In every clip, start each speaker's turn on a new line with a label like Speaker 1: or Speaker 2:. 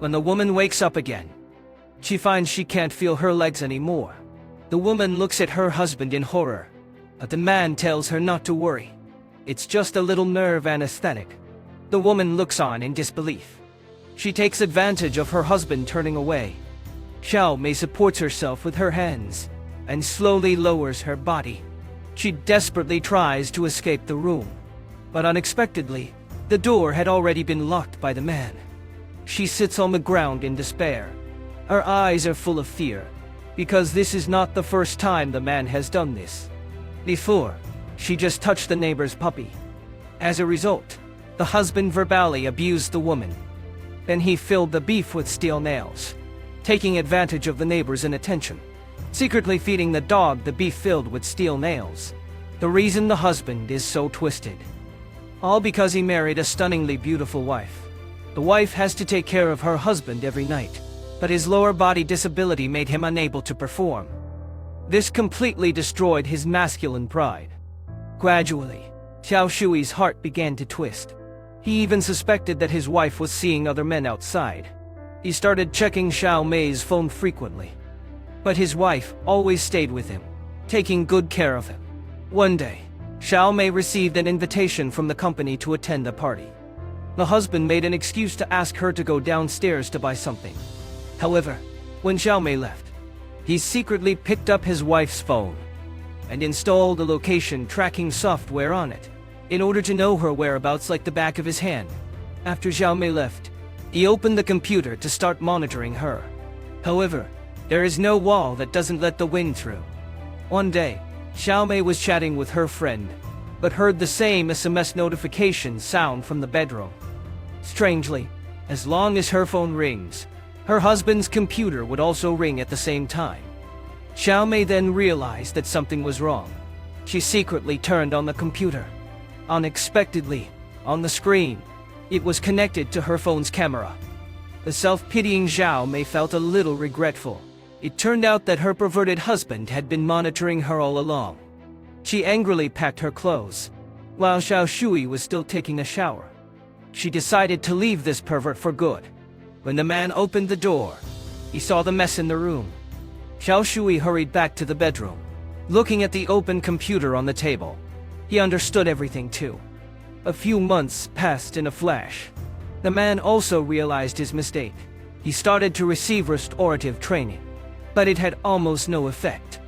Speaker 1: When the woman wakes up again, she finds she can't feel her legs anymore. The woman looks at her husband in horror, but the man tells her not to worry. It's just a little nerve anesthetic. The woman looks on in disbelief. She takes advantage of her husband turning away. Xiao Mei supports herself with her hands and slowly lowers her body. She desperately tries to escape the room, but unexpectedly, the door had already been locked by the man. She sits on the ground in despair. Her eyes are full of fear, because this is not the first time the man has done this. Before, she just touched the neighbor's puppy. As a result, the husband verbally abused the woman. Then he filled the beef with steel nails, taking advantage of the neighbor's inattention, secretly feeding the dog the beef filled with steel nails. The reason the husband is so twisted. All because he married a stunningly beautiful wife. The wife has to take care of her husband every night, but his lower body disability made him unable to perform. This completely destroyed his masculine pride. Gradually, Xiao Shui's heart began to twist. He even suspected that his wife was seeing other men outside. He started checking Xiao Mei's phone frequently. But his wife always stayed with him, taking good care of him. One day, Xiao Mei received an invitation from the company to attend a party. The husband made an excuse to ask her to go downstairs to buy something. However, when Xiao Mei left, he secretly picked up his wife's phone and installed a location tracking software on it, in order to know her whereabouts like the back of his hand. After Xiao Mei left, he opened the computer to start monitoring her. However, there is no wall that doesn't let the wind through. One day, Xiao Mei was chatting with her friend, but heard the same SMS notification sound from the bedroom. Strangely, as long as her phone rings, her husband's computer would also ring at the same time. Xiao Mei then realized that something was wrong. She secretly turned on the computer. Unexpectedly, on the screen, it was connected to her phone's camera. The self-pitying Xiao Mei felt a little regretful. It turned out that her perverted husband had been monitoring her all along. She angrily packed her clothes, while Xiao Shui was still taking a shower. She decided to leave this pervert for good. When the man opened the door, he saw the mess in the room. Xiao Shui hurried back to the bedroom. Looking at the open computer on the table, he understood everything too. A few months passed in a flash. The man also realized his mistake. He started to receive restorative training, but it had almost no effect.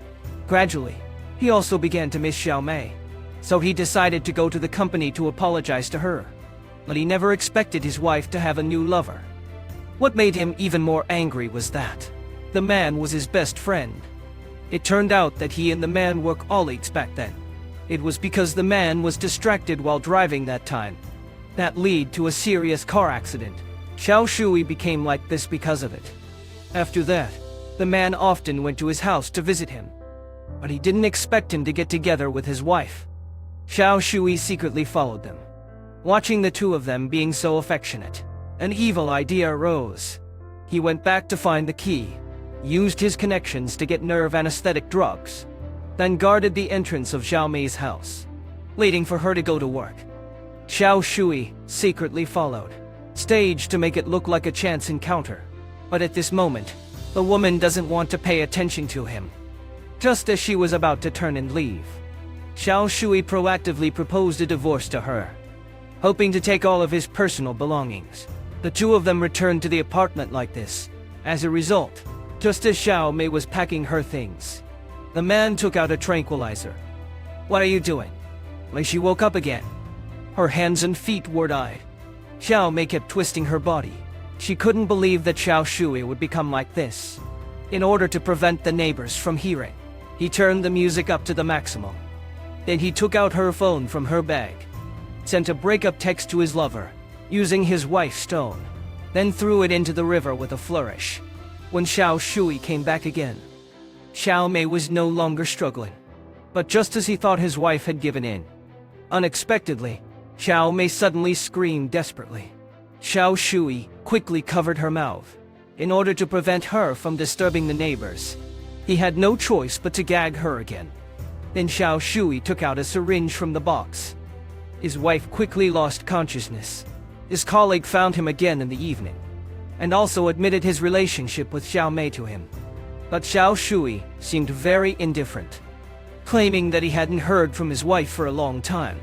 Speaker 1: Gradually, he also began to miss Xiao Mei, so he decided to go to the company to apologize to her. But he never expected his wife to have a new lover. What made him even more angry was that the man was his best friend. It turned out that he and the man were colleagues back then. It was because the man was distracted while driving that time that led to a serious car accident. Xiao Shui became like this because of it. After that, the man often went to his house to visit him, but he didn't expect him to get together with his wife. Xiao Shui secretly followed them. Watching the two of them being so affectionate, an evil idea arose. He went back to find the key, used his connections to get nerve anesthetic drugs, then guarded the entrance of Xiao Mei's house, waiting for her to go to work. Xiao Shui secretly followed, staged to make it look like a chance encounter. But at this moment, the woman doesn't want to pay attention to him. Just as she was about to turn and leave, Xiao Shui proactively proposed a divorce to her, hoping to take all of his personal belongings. The two of them returned to the apartment like this. As a result, just as Xiao Mei was packing her things, the man took out a tranquilizer. "What are you doing?" When she woke up again, her hands and feet were dyed. Xiao Mei kept twisting her body. She couldn't believe that Xiao Shui would become like this. In order to prevent the neighbors from hearing, he turned the music up to the maximum. Then he took out her phone from her bag, sent a breakup text to his lover, using his wife's stone, then threw it into the river with a flourish. When Xiao Shui came back again, Xiao Mei was no longer struggling. But just as he thought his wife had given in, unexpectedly, Xiao Mei suddenly screamed desperately. Xiao Shui quickly covered her mouth, in order to prevent her from disturbing the neighbors. He had no choice but to gag her again. Then Xiao Shui took out a syringe from the box. His wife quickly lost consciousness. His colleague found him again in the evening. and also admitted his relationship with Xiao Mei to him. But Xiao Shui seemed very indifferent, claiming that he hadn't heard from his wife for a long time.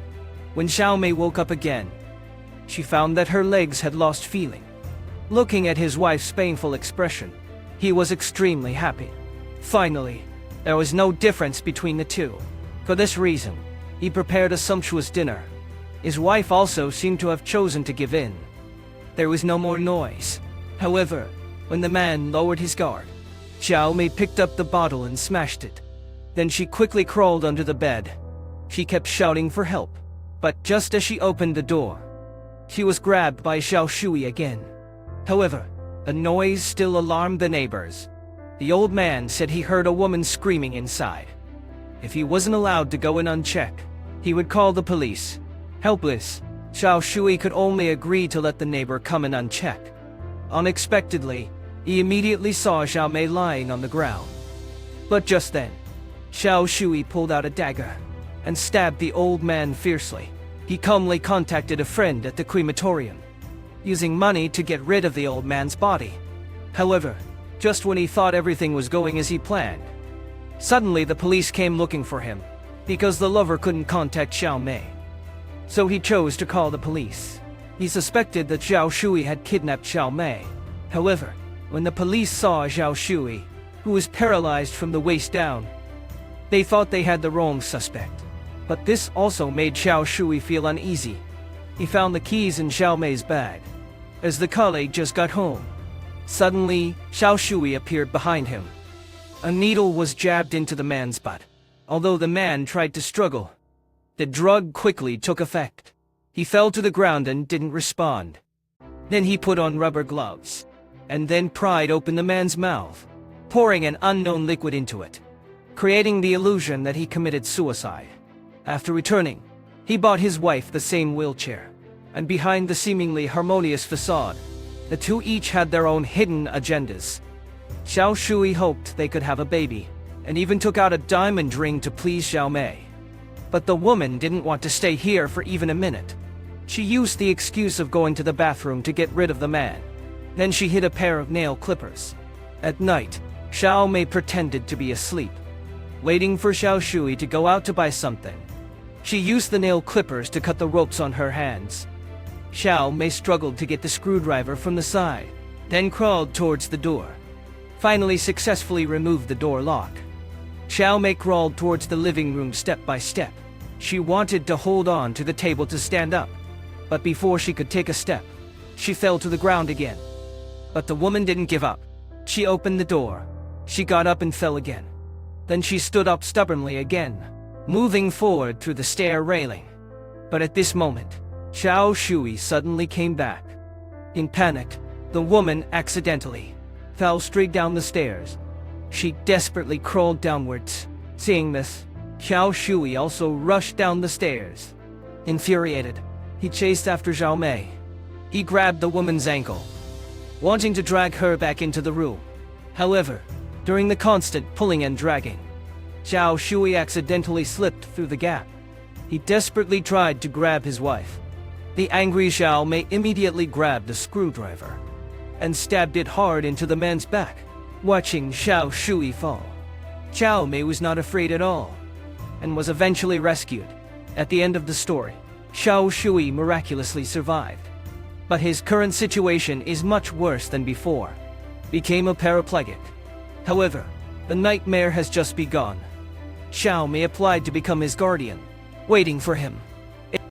Speaker 1: When Xiao Mei woke up again, she found that her legs had lost feeling. Looking at his wife's painful expression, he was extremely happy. Finally, there was no difference between the two. For this reason, he prepared a sumptuous dinner. His wife also seemed to have chosen to give in. There was no more noise. However, when the man lowered his guard, Xiao Mei picked up the bottle and smashed it. Then she quickly crawled under the bed. She kept shouting for help, but just as she opened the door, she was grabbed by Xiao Shui again. However, the noise still alarmed the neighbors. The old man said he heard a woman screaming inside. If he wasn't allowed to go in unchecked, he would call the police. Helpless, Xiao Shui could only agree to let the neighbor come in unchecked. Unexpectedly, he immediately saw Xiao Mei lying on the ground. But just then, Xiao Shui pulled out a dagger and stabbed the old man fiercely. He calmly contacted a friend at the crematorium, using money to get rid of the old man's body. However, just when he thought everything was going as he planned, suddenly the police came looking for him, because the lover couldn't contact Xiao Mei. So he chose to call the police. He suspected that Xiao Shui had kidnapped Xiao Mei. However, when the police saw Xiao Shui, who was paralyzed from the waist down, they thought they had the wrong suspect. But this also made Xiao Shui feel uneasy. He found the keys in Xiao Mei's bag, as the colleague just got home. Suddenly, Xiao Shui appeared behind him. A needle was jabbed into the man's butt. Although the man tried to struggle, the drug quickly took effect. He fell to the ground and didn't respond. Then he put on rubber gloves, and then pried open the man's mouth, pouring an unknown liquid into it, creating the illusion that he committed suicide. After returning, he bought his wife the same wheelchair, and behind the seemingly harmonious facade, the two each had their own hidden agendas. Xiao Shui hoped they could have a baby, and even took out a diamond ring to please Xiao Mei. But the woman didn't want to stay here for even a minute. She used the excuse of going to the bathroom to get rid of the man. Then she hid a pair of nail clippers. At night, Xiao Mei pretended to be asleep, waiting for Xiao Shui to go out to buy something. She used the nail clippers to cut the ropes on her hands. Xiao Mei struggled to get the screwdriver from the side, then crawled towards the door. Finally successfully removed the door lock. Xiao Mei crawled towards the living room step by step. She wanted to hold on to the table to stand up, but before she could take a step, she fell to the ground again. But the woman didn't give up. She opened the door. She got up and fell again. Then she stood up stubbornly again, moving forward through the stair railing. But at this moment, Xiao Shui suddenly came back. In panic, the woman accidentally fell straight down the stairs. She desperately crawled downwards. Seeing this, Xiao Shui also rushed down the stairs. Infuriated, he chased after Xiao Mei. He grabbed the woman's ankle, wanting to drag her back into the room. However, during the constant pulling and dragging, Xiao Shui accidentally slipped through the gap. He desperately tried to grab his wife. The angry Xiao Mei immediately grabbed a screwdriver and stabbed it hard into the man's back. Watching Xiao Shui fall, Xiao Mei was not afraid at all, and was eventually rescued. At the end of the story, Xiao Shui miraculously survived. But his current situation is much worse than before. Became a paraplegic. However, the nightmare has just begun. Xiao Mei applied to become his guardian, waiting for him.